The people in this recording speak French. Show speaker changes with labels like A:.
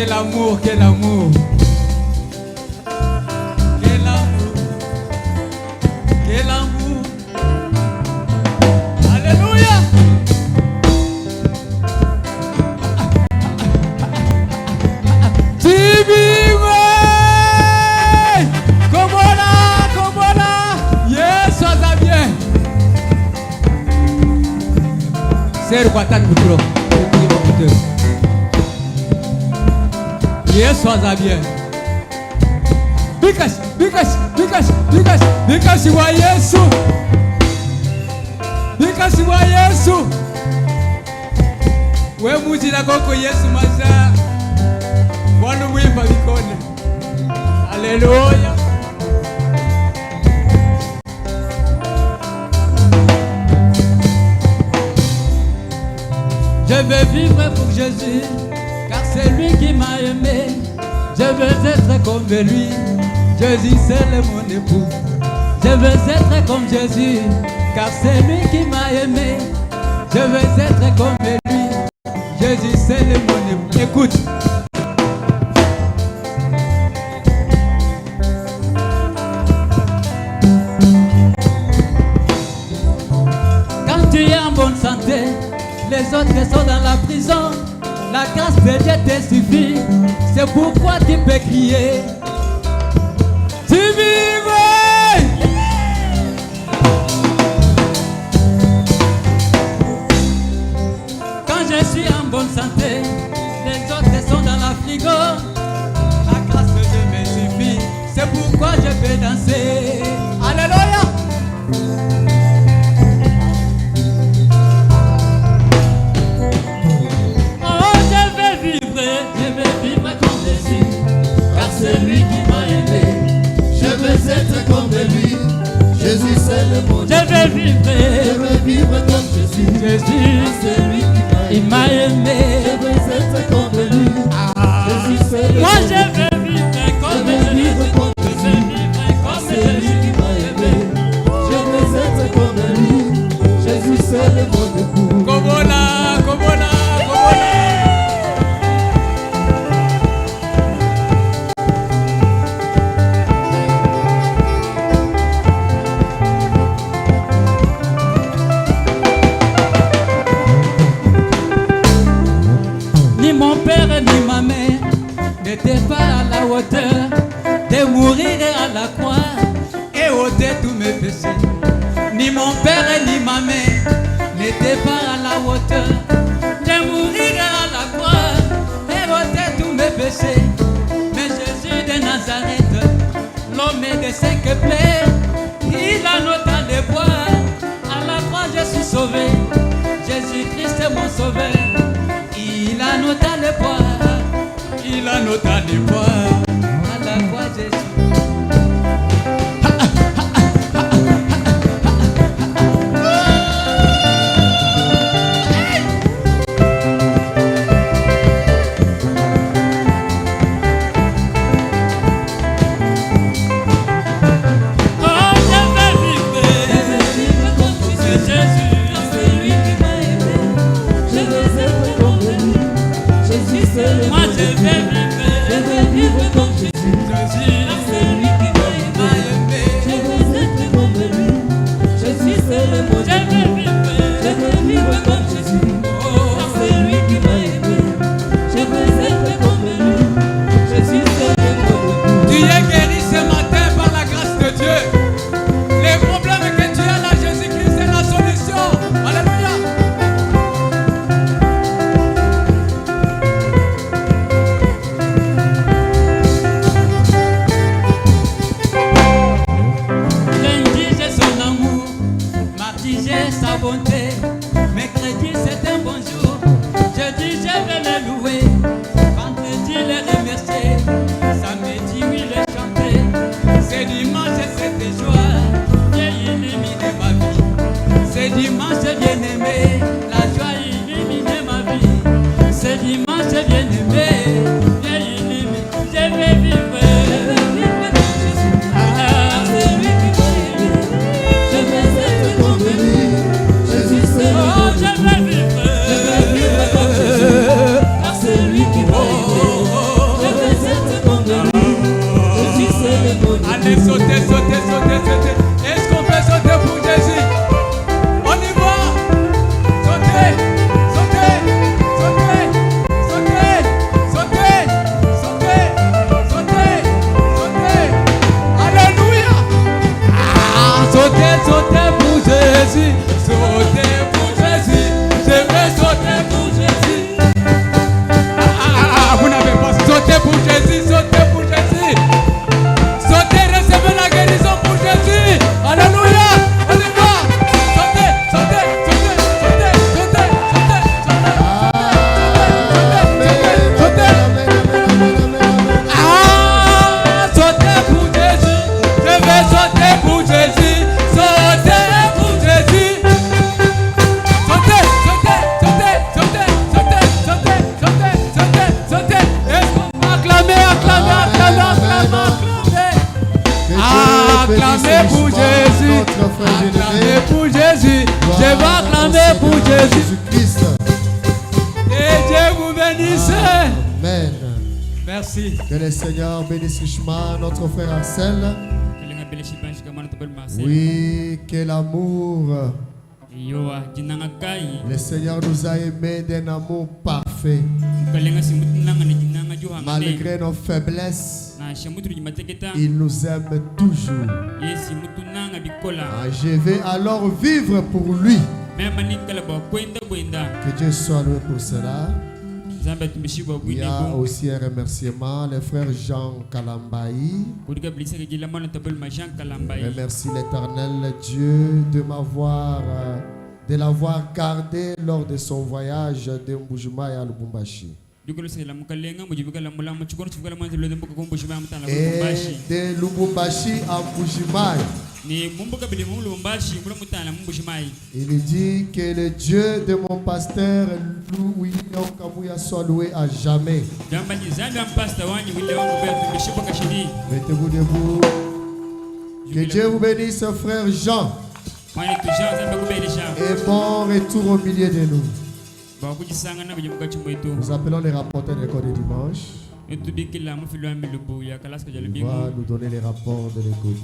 A: Quel amour, quel amour. Quel amour. Quel amour. Alléluia. Tibiwe. Comment là. Yes, ça va bien. C'est le quartier de Boutro. Yes, ça va bien. Because you are Yesu. Because you are Yesu. We muji na koko Yesu maza. Wana wimba bikone. Alléluia.
B: Je veux vivre pour Jésus, car c'est lui qui m'a aimé. Je veux être comme lui. Jésus c'est mon époux. Je veux être comme Jésus, car c'est lui qui m'a aimé. Je veux être comme lui. Jésus c'est mon époux.
A: Écoute.
B: Quand tu es en bonne santé, les autres sont dans la prison. La grâce de Dieu te suffit. C'est pourquoi tu peux crier.
A: Tu vives.
B: Quand je suis en bonne santé, les autres sont dans la frigo. La grâce de Dieu me suffit. C'est pourquoi je peux danser.
A: Alléluia.
B: Oh, je vais vivre comme Jésus, car c'est lui qui m'a aimé.
C: Je veux être comme lui. Jésus c'est le bon Dieu.
B: Je veux
C: vivre comme Jésus.
B: Jésus,
C: C'est lui qui
B: il
C: m'a
B: m'a aimé.
C: Je veux être comme lui. Jésus c'est le
B: Moi
C: bon
B: je
C: Dieu.
B: veux vivre comme
C: Je veux
B: Jésus.
C: vivre comme
B: Je veux
C: Jésus.
B: vivre comme
C: C'est lui
B: Jésus.
C: qui m'a aimé. Je veux être comme lui. Jésus c'est le bon époux.
A: Comment là.
B: Ni mon père ni ma mère n'étaient pas à la hauteur de mourir à la croix et ôter tous mes péchés. Ni mon père ni ma mère n'étaient pas à la hauteur de mourir à la croix et ôter tous mes péchés. Mais Jésus de Nazareth, l'homme de 5 plaies, il a noté les bois. À la croix je suis sauvé. Jésus-Christ est mon sauveur. Il a noté les bois.
A: Il a noté les bois.
B: À la croix Jésus. Moi je vais vivre comme Jésus. C'est lui qui m'a aimé.
C: Je veux être comme lui. Jésus c'est le bon Dieu.
B: Je veux vivre comme Jésus.
C: C'est lui qui m'a aimé. Je veux être comme lui. Jésus c'est le bon Dieu.
A: Tu es guéri ce matin par la grâce de Dieu. Les problèmes que tu as là, Jésus-Christ est la solution. Alléluia.
B: Lundi j'ai son amour, mardi j'ai sa bonté, mercredi c'est un bon jour, jeudi je vais le louer, vendredi le remercier, samedi oui le chanter, c'est dimanche c'est tes joies, Dieu illumine ma vie, c'est dimanche bien aimé, la joie illumine ma vie, c'est dimanche bien aimé, Dieu illumine, je vais vivre.
C: Jésus c'est le
B: Oh,
C: bon Dieu.
B: je veux vivre.
C: Je veux vivre comme Jésus. Car c'est lui qui m'a aimé.
B: Jésus. Je vais acclamer pour Jésus.
D: Christ.
B: Et Dieu vous bénisse.
D: Amen.
B: Merci.
D: Que le Seigneur bénisse richement notre frère Ansel. Oui, que l'amour. Le Seigneur nous a aimés d'un amour parfait. Malgré nos faiblesses, il nous aime toujours. Je vais alors vivre pour lui. Que Dieu soit loué pour cela. Il y a aussi un remerciement, le frère Jean Kalambaï. Remercie l'Éternel Dieu de l'avoir gardé lors de son voyage de Mbujimayi à Lubumbashi. Et de Lubumbashi à Mbujimayi. Il dit que le Dieu de mon pasteur William Kamouya soit loué à jamais. Mettez-vous debout. Que Dieu vous bénisse, frère Jean. Et bon retour au milieu de nous. Nous appelons les rapporteurs de l'école de dimanche. Il va nous donner les rapports de l'école.